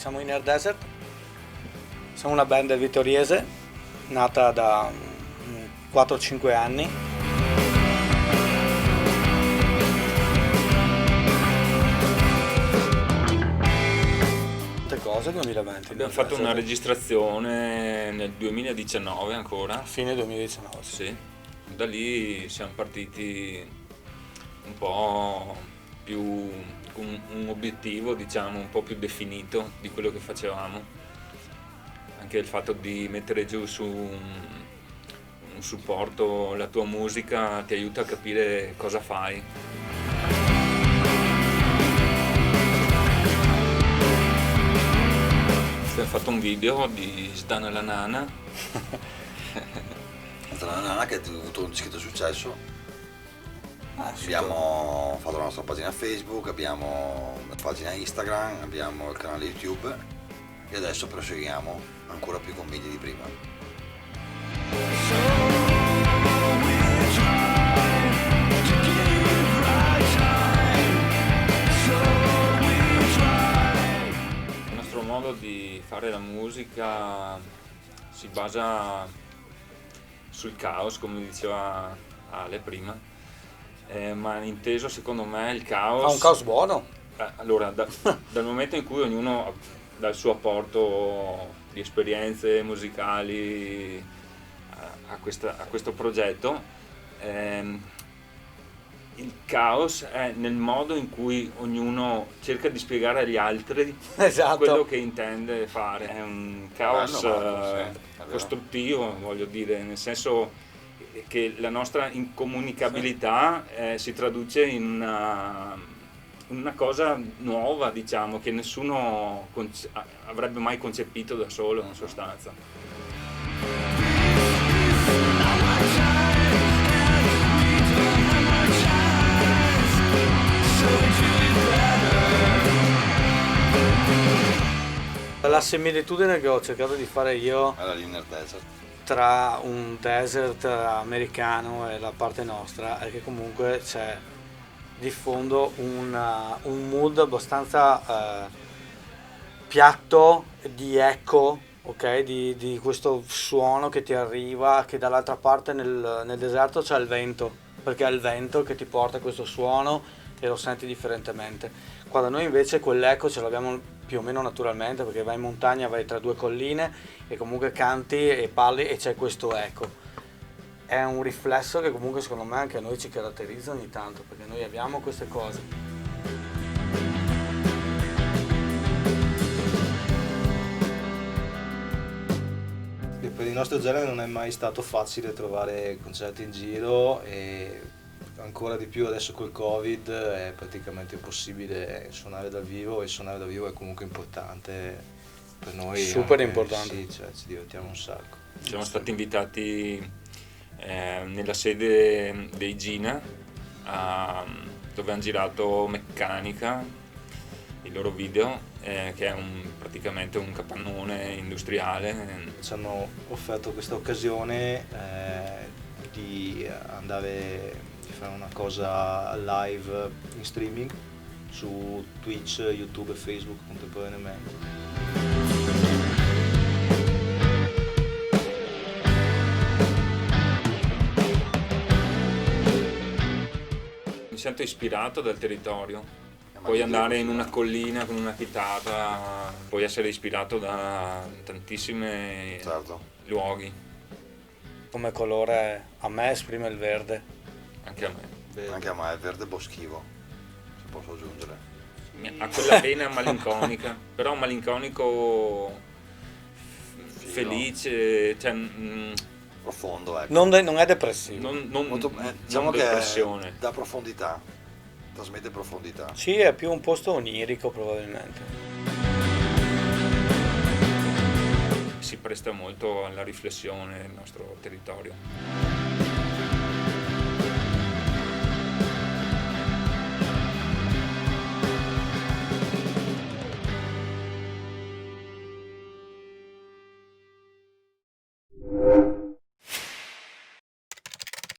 siamo Inner Desert, siamo una band vittoriese nata da 4-5 anni. Tante cose 2020. Abbiamo fatto una registrazione nel 2019 ancora. Fine 2019. Sì. Da lì siamo partiti un po' più con un obiettivo, diciamo, un po' più definito di quello che facevamo. Anche il fatto di mettere giù su un supporto la tua musica ti aiuta a capire cosa fai. Abbiamo fatto un video di Zdana la Nana. Zdana la Nana che ha avuto un discreto successo. Sì, Abbiamo fatto la nostra pagina Facebook, abbiamo la pagina Instagram, abbiamo il canale YouTube e adesso proseguiamo ancora più convinti di prima. Il nostro modo di fare la musica si basa sul caos, come diceva Ale prima, ma inteso secondo me il caos... Fa un caos buono. Allora, dal momento in cui ognuno dà il suo apporto di esperienze musicali a questo progetto, il caos è nel modo in cui ognuno cerca di spiegare agli altri Esatto. quello che intende fare. È un caos Sì, costruttivo, voglio dire, nel senso che la nostra incomunicabilità si traduce in una cosa nuova, diciamo, che nessuno avrebbe mai concepito da solo, in sostanza. La similitudine che ho cercato di fare io Era l'Inner Desert. tra un desert americano e la parte nostra è che comunque c'è di fondo un mood abbastanza piatto di eco, ok? Di questo suono che ti arriva, che dall'altra parte nel deserto c'è il vento, perché è il vento che ti porta questo suono e lo senti differentemente. Qua da noi invece quell'eco ce l'abbiamo più o meno naturalmente, perché vai in montagna, vai tra due colline e comunque canti e parli e c'è questo eco. È un riflesso che comunque secondo me anche a noi ci caratterizza ogni tanto, perché noi abbiamo queste cose. E per il nostro genere non è mai stato facile trovare concerti in giro e ancora di più adesso col Covid è praticamente impossibile suonare dal vivo, e suonare dal vivo è comunque importante per noi. Super anche, importante. Sì, cioè, ci divertiamo un sacco. Siamo stati invitati nella sede dei Gina, dove hanno girato Meccanica, il loro video, che è praticamente un capannone industriale. Ci hanno offerto questa occasione di andare a fare una cosa live in streaming su Twitch, YouTube e Facebook contemporaneamente. Mi sento ispirato dal territorio. Puoi andare in una collina con una chitarra, puoi essere ispirato da tantissimi Certo. luoghi, Come colore a me esprime il verde. anche a me. Anche a me è verde boschivo, se posso aggiungere. Ha quella vena malinconica, però un malinconico felice, cioè Profondo, ecco. Non è depressivo. Molto, non diciamo che depressione. dà profondità, trasmette profondità. Sì, è più un posto onirico probabilmente. Si presta molto alla riflessione il nostro territorio.